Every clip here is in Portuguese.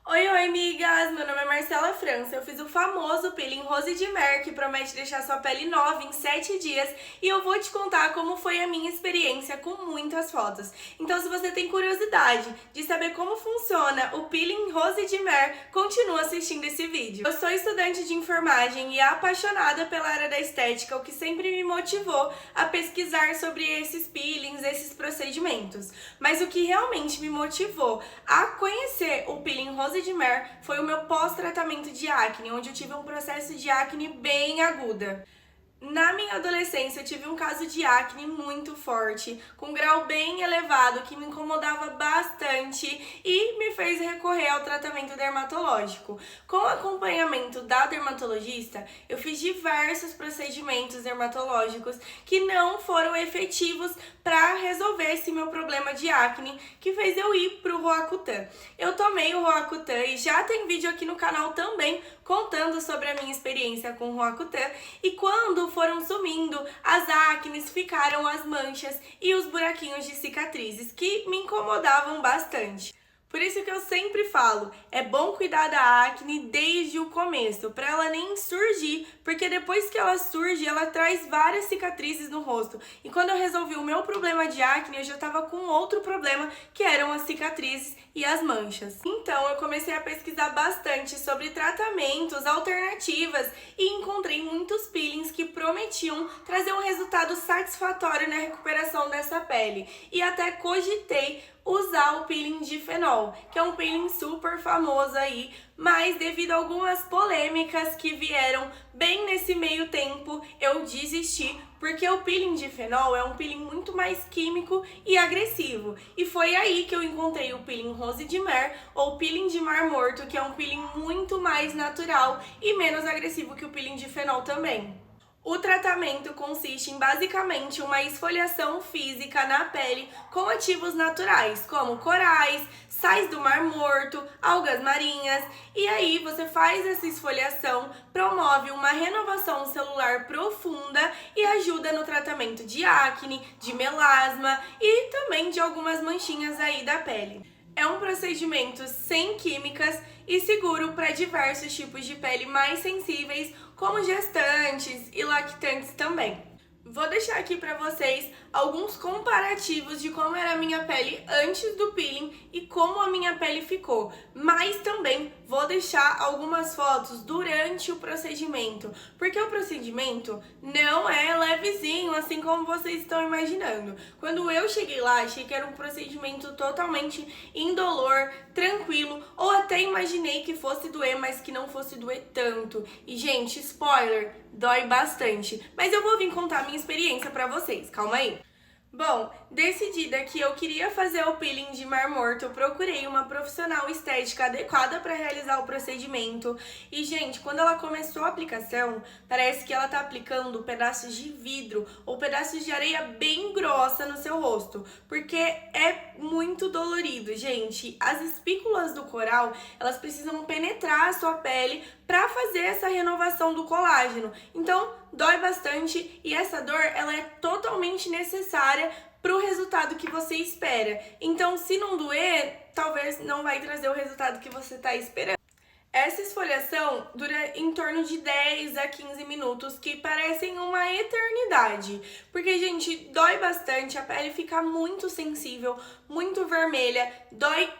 Oi, amigas! Meu nome é Marcela França. Eu fiz o famoso peeling Rose de Mer, que promete deixar sua pele nova em 7 dias, e eu vou te contar como foi a minha experiência com muitas fotos. Então, se você tem curiosidade de saber como funciona o peeling Rose de Mer, continua assistindo esse vídeo. Eu sou estudante de enfermagem e apaixonada pela área da estética, o que sempre me motivou a pesquisar sobre esses peelings, esses procedimentos. Mas o que realmente me motivou a conhecer o peeling Rose de Mer foi o meu pós-tratamento de acne, onde eu tive um processo de acne bem aguda. Na minha adolescência, eu tive um caso de acne muito forte, com um grau bem elevado, que me incomodava bastante e me fez recorrer ao tratamento dermatológico. Com o acompanhamento da dermatologista, eu fiz diversos procedimentos dermatológicos que não foram efetivos para resolver esse meu problema de acne, que fez eu ir pro Roacutan. Eu tomei o Roacutan e já tem vídeo aqui no canal também contando sobre a minha experiência com o Roacutan, e quando foram sumindo as acnes, ficaram as manchas e os buraquinhos de cicatrizes que me incomodavam bastante. Por isso que eu sempre falo, é bom cuidar da acne desde o começo, para ela nem surgir, porque depois que ela surge, ela traz várias cicatrizes no rosto. E quando eu resolvi o meu problema de acne, eu já estava com outro problema, que eram as cicatrizes e as manchas. Então eu comecei a pesquisar bastante sobre tratamentos, alternativas, e encontrei muitos peelings que prometiam trazer um resultado satisfatório na recuperação dessa pele. E até cogitei usar o peeling de fenol, que é um peeling super famoso aí, mas devido a algumas polêmicas que vieram bem nesse meio tempo, eu desisti, porque o peeling de fenol é um peeling muito mais químico e agressivo. E foi aí que eu encontrei o peeling Rose de Mer, ou peeling de Mar Morto, que é um peeling muito mais natural e menos agressivo que o peeling de fenol também. O tratamento consiste em basicamente uma esfoliação física na pele com ativos naturais, como corais, sais do Mar Morto, algas marinhas, e aí você faz essa esfoliação, promove uma renovação celular profunda e ajuda no tratamento de acne, de melasma e também de algumas manchinhas aí da pele. É um procedimento sem químicas e seguro para diversos tipos de pele mais sensíveis, como gestantes e lactantes também. Vou deixar aqui para vocês alguns comparativos de como era a minha pele antes do peeling e como a minha pele ficou. Mas também vou deixar algumas fotos durante o procedimento, porque o procedimento não é levezinho, assim como vocês estão imaginando. Quando eu cheguei lá, achei que era um procedimento totalmente indolor, tranquilo, ou até imaginei que fosse doer, mas que não fosse doer tanto. E, gente, spoiler, dói bastante. Mas eu vou vir contar a minha experiência pra vocês, calma aí. Bom, decidida que eu queria fazer o peeling de Mar Morto, eu procurei uma profissional estética adequada para realizar o procedimento. E, gente, quando ela começou a aplicação, parece que ela tá aplicando pedaços de vidro ou pedaços de areia bem grossa no seu rosto, porque é muito dolorido, gente. As espículas do coral, elas precisam penetrar a sua pele para fazer essa renovação do colágeno. Então, dói bastante e essa dor, ela é totalmente necessária para o resultado que você espera. Então, se não doer, talvez não vai trazer o resultado que você está esperando. Essa esfoliação dura em torno de 10 a 15 minutos, que parecem uma eternidade. Porque, gente, dói bastante, a pele fica muito sensível, muito vermelha, dói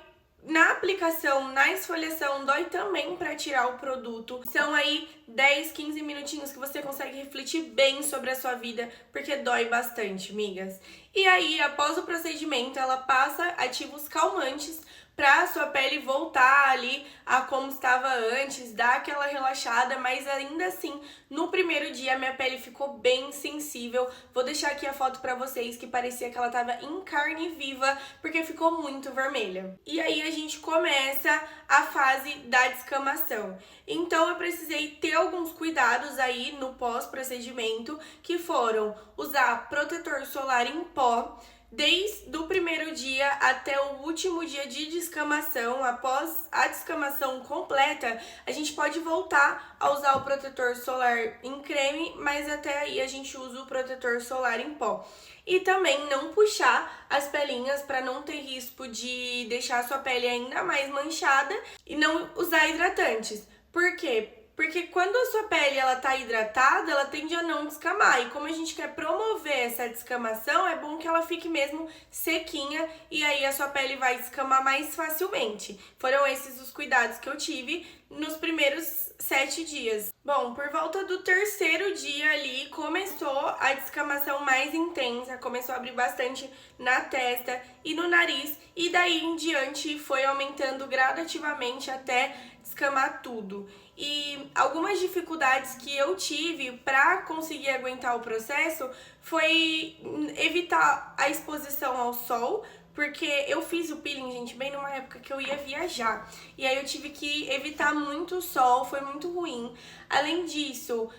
na aplicação, na esfoliação, dói também para tirar o produto. São aí 10, 15 minutinhos que você consegue refletir bem sobre a sua vida, porque dói bastante, migas. E aí, após o procedimento, ela passa ativos calmantes para a sua pele voltar ali a como estava antes, dar aquela relaxada, mas ainda assim, no primeiro dia, minha pele ficou bem sensível. Vou deixar aqui a foto para vocês, que parecia que ela estava em carne viva, porque ficou muito vermelha. E aí a gente começa a fase da descamação. Então eu precisei ter alguns cuidados aí no pós-procedimento, que foram usar protetor solar em pó, Desde o primeiro dia até o último dia de descamação, após a descamação completa, a gente pode voltar a usar o protetor solar em creme, mas até aí a gente usa o protetor solar em pó. E também não puxar as pelinhas para não ter risco de deixar a sua pele ainda mais manchada e não usar hidratantes. Por quê? Porque quando a sua pele tá hidratada, ela tende a não descamar. E como a gente quer promover essa descamação, é bom que ela fique mesmo sequinha e aí a sua pele vai descamar mais facilmente. Foram esses os cuidados que eu tive nos primeiros 7 dias. Bom, por volta do terceiro dia ali, começou a descamação mais intensa, começou a abrir bastante na testa e no nariz, e daí em diante foi aumentando gradativamente até descamar tudo. E algumas dificuldades que eu tive para conseguir aguentar o processo foi evitar a exposição ao sol, porque eu fiz o peeling, gente, bem numa época que eu ia viajar. E aí eu tive que evitar muito o sol, foi muito ruim. Além disso,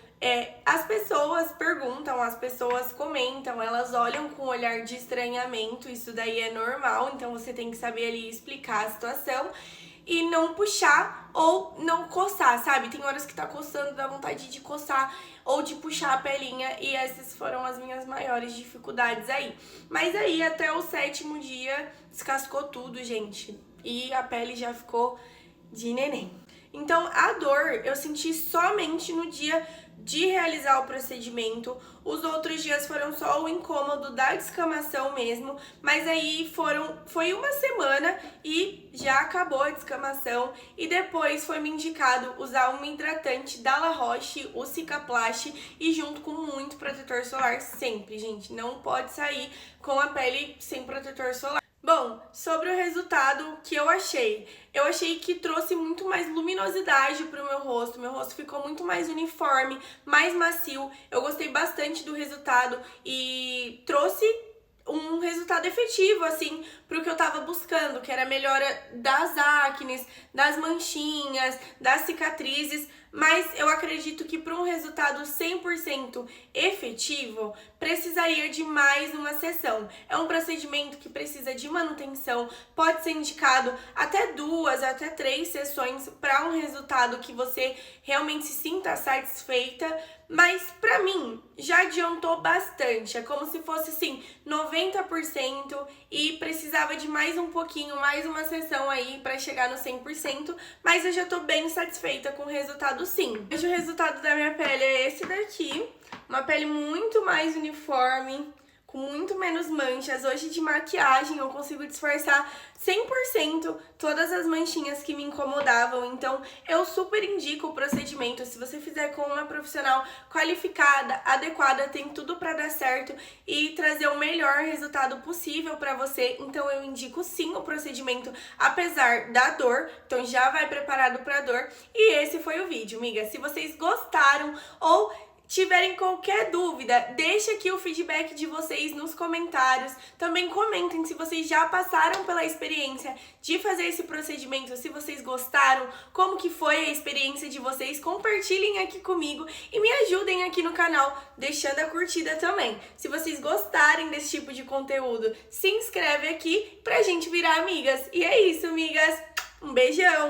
as pessoas perguntam, as pessoas comentam, elas olham com um olhar de estranhamento, isso daí é normal, então você tem que saber ali explicar a situação. E não puxar ou não coçar, sabe? Tem horas que tá coçando, dá vontade de coçar ou de puxar a pelinha, e essas foram as minhas maiores dificuldades aí. Mas aí, até o 7º dia, descascou tudo, gente. E a pele já ficou de neném. Então, a dor eu senti somente no dia de realizar o procedimento. Os outros dias foram só o incômodo da descamação mesmo, mas aí foi uma semana e já acabou a descamação, e depois foi me indicado usar um hidratante da La Roche, o Cicaplast, e junto com muito protetor solar sempre, gente, não pode sair com a pele sem protetor solar. Bom, sobre o resultado que eu achei que trouxe muito mais luminosidade pro meu rosto ficou muito mais uniforme, mais macio, eu gostei bastante do resultado e trouxe um resultado efetivo, assim, pro que eu tava buscando, que era a melhora das acnes, das manchinhas, das cicatrizes, mas eu acredito que para um resultado 100% efetivo, precisaria de mais uma sessão. É um procedimento que precisa de manutenção, pode ser indicado até 2, até 3 sessões para um resultado que você realmente se sinta satisfeita, mas pra mim já adiantou bastante, é como se fosse assim 90% e precisava de mais um pouquinho, mais uma sessão aí pra chegar no 100%, mas eu já tô bem satisfeita com o resultado sim. Hoje o resultado da minha pele é esse daqui, uma pele muito mais uniforme, com muito menos manchas. Hoje de maquiagem eu consigo disfarçar 100% todas as manchinhas que me incomodavam, então eu super indico o procedimento. Se você fizer com uma profissional qualificada, adequada, tem tudo para dar certo e trazer o melhor resultado possível para você, então eu indico sim o procedimento, apesar da dor, então já vai preparado para dor. E esse foi o vídeo, amiga. Se vocês gostaram ou tiverem qualquer dúvida, deixa aqui o feedback de vocês nos comentários. Também comentem se vocês já passaram pela experiência de fazer esse procedimento, se vocês gostaram, como que foi a experiência de vocês. Compartilhem aqui comigo e me ajudem aqui no canal, deixando a curtida também. Se vocês gostarem desse tipo de conteúdo, se inscreve aqui pra gente virar amigas. E é isso, amigas. Um beijão!